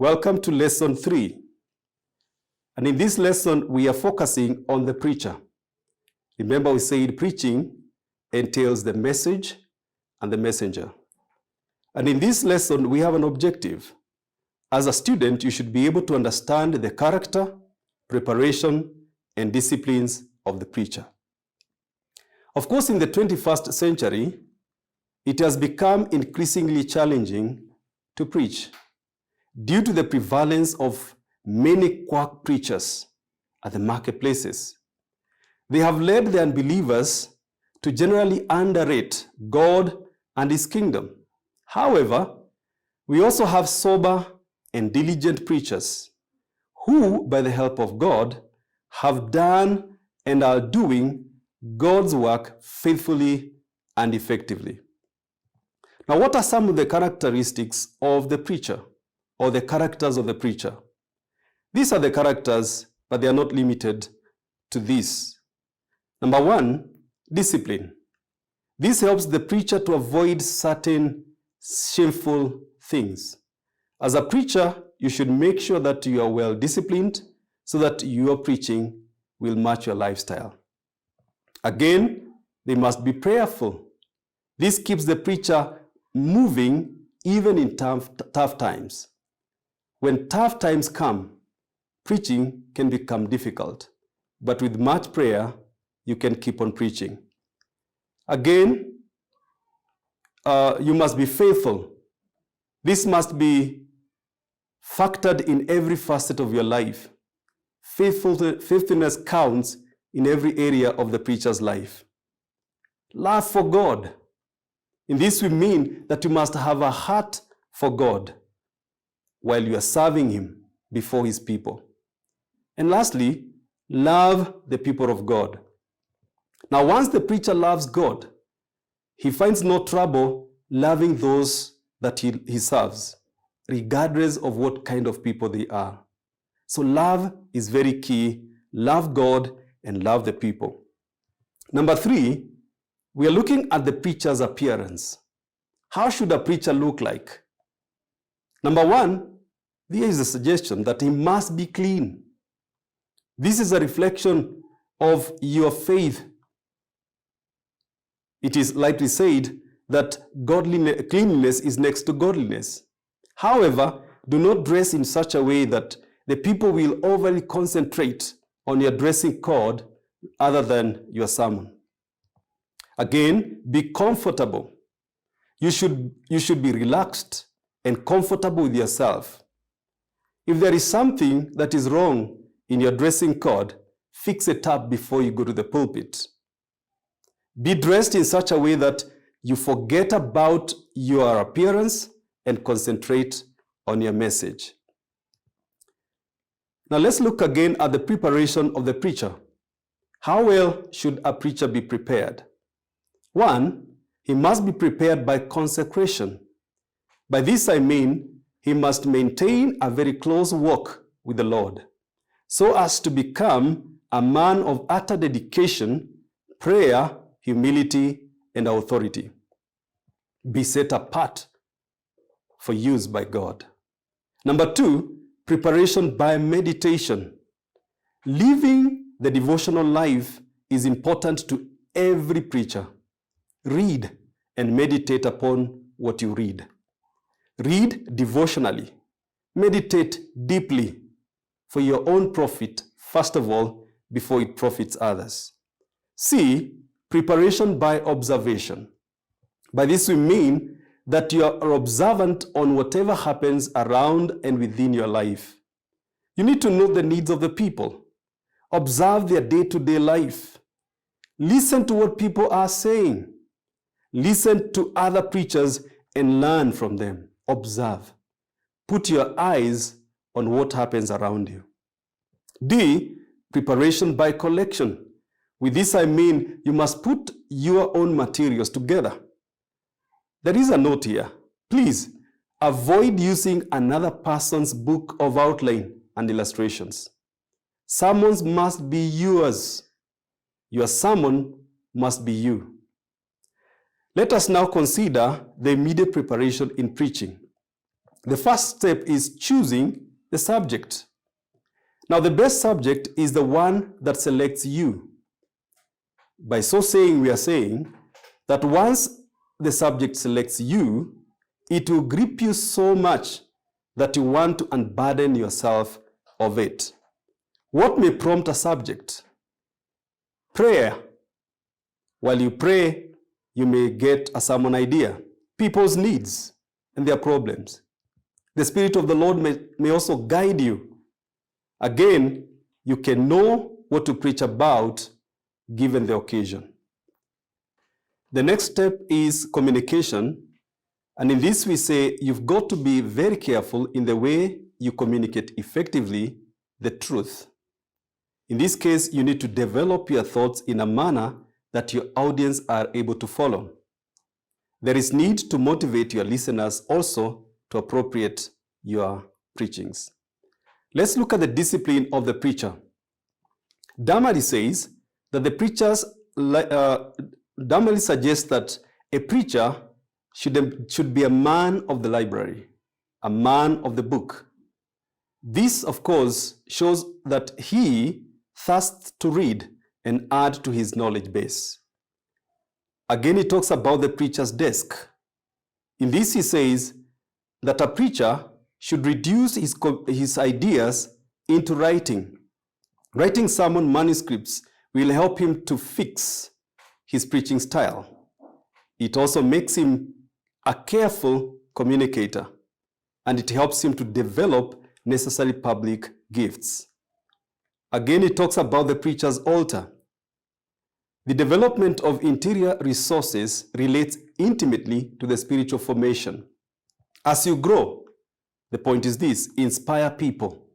Welcome to lesson 3. And in this lesson, we are focusing on the preacher. Remember, we said preaching entails the message and the messenger. And in this lesson, we have an objective. As a student, you should be able to understand the character, preparation, and disciplines of the preacher. Of course, in the 21st century, it has become increasingly challenging to preach due to the prevalence of many quack preachers at the marketplaces. They have led the unbelievers to generally underrate God and His kingdom. However, we also have sober and diligent preachers who, by the help of God, have done and are doing God's work faithfully and effectively. Now, what are some of the characteristics of the preacher, or the characters of the preacher? These are the characters, but they are not limited to this. Number 1, discipline. This helps the preacher to avoid certain shameful things. As a preacher, you should make sure that you are well disciplined so that your preaching will match your lifestyle. Again, they must be prayerful. This keeps the preacher moving even in tough times. When tough times come, preaching can become difficult, but with much prayer, you can keep on preaching. Again, you must be faithful. This must be factored in every facet of your life. Faithfulness counts in every area of the preacher's life. Love for God. In this we mean that you must have a heart for God while you are serving Him before His people. And lastly, love the people of God. Now, once the preacher loves God, he finds no trouble loving those that he serves, regardless of what kind of people they are. So love is very key. Love God and love the people. Number 3, we are looking at the preacher's appearance. How should a preacher look like? Number 1, there is a suggestion that he must be clean. This is a reflection of your faith. It is likely said that cleanliness is next to godliness. However, do not dress in such a way that the people will overly concentrate on your dressing code other than your sermon. Again, be comfortable. You should be relaxed and comfortable with yourself. If there is something that is wrong in your dressing code, fix it up before you go to the pulpit. Be dressed in such a way that you forget about your appearance and concentrate on your message. Now let's look again at the preparation of the preacher. How well should a preacher be prepared? 1, he must be prepared by consecration. By this I mean, he must maintain a very close walk with the Lord, so as to become a man of utter dedication, prayer, humility, and authority. Be set apart for use by God. Number 2, preparation by meditation. Living the devotional life is important to every preacher. Read and meditate upon what you read. Read devotionally. Meditate deeply for your own profit, first of all, before it profits others. C, preparation by observation. By this we mean that you are observant on whatever happens around and within your life. You need to know the needs of the people. Observe their day-to-day life. Listen to what people are saying. Listen to other preachers and learn from them. Observe. Put your eyes on what happens around you. D, preparation by collection. With this I mean you must put your own materials together. There is a note here. Please avoid using another person's book of outline and illustrations. Sermons must be yours. Your sermon must be you. Let us now consider the immediate preparation in preaching. The first step is choosing the subject. Now, the best subject is the one that selects you. By so saying, we are saying that once the subject selects you, it will grip you so much that you want to unburden yourself of it. What may prompt a subject? Prayer. While you pray, you may get a sermon idea, people's needs and their problems. The Spirit of the Lord may also guide you. Again, you can know what to preach about given the occasion. The next step is communication. And in this we say you've got to be very careful in the way you communicate effectively the truth. In this case, you need to develop your thoughts in a manner that your audience are able to follow. There is need to motivate your listeners also to appropriate your preachings. Let's look at the discipline of the preacher. Damali says that the preachers, Damali suggests that a preacher should be a man of the library, a man of the book. This, of course, shows that he thirsts to read and add to his knowledge base. Again, he talks about the preacher's desk. In this, he says that a preacher should reduce his ideas into writing. Writing sermon manuscripts will help him to fix his preaching style. It also makes him a careful communicator, and it helps him to develop necessary public gifts. Again, he talks about the preacher's altar. The development of interior resources relates intimately to the spiritual formation. As you grow, the point is this: inspire people,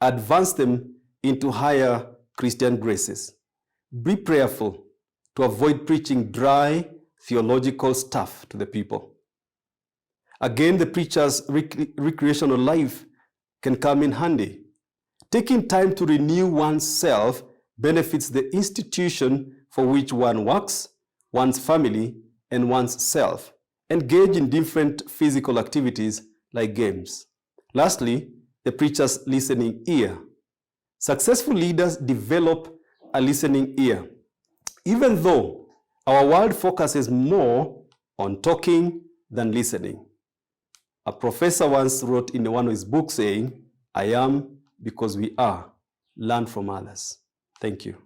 advance them into higher Christian graces. Be prayerful to avoid preaching dry theological stuff to the people. Again, the preacher's recreational life can come in handy. Taking time to renew oneself benefits the institution for which one works, one's family, and one's self. Engage in different physical activities like games. Lastly, the preacher's listening ear. Successful leaders develop a listening ear. Even though our world focuses more on talking than listening. A professor once wrote in one of his books saying, "I am because we are. Learn from others." Thank you.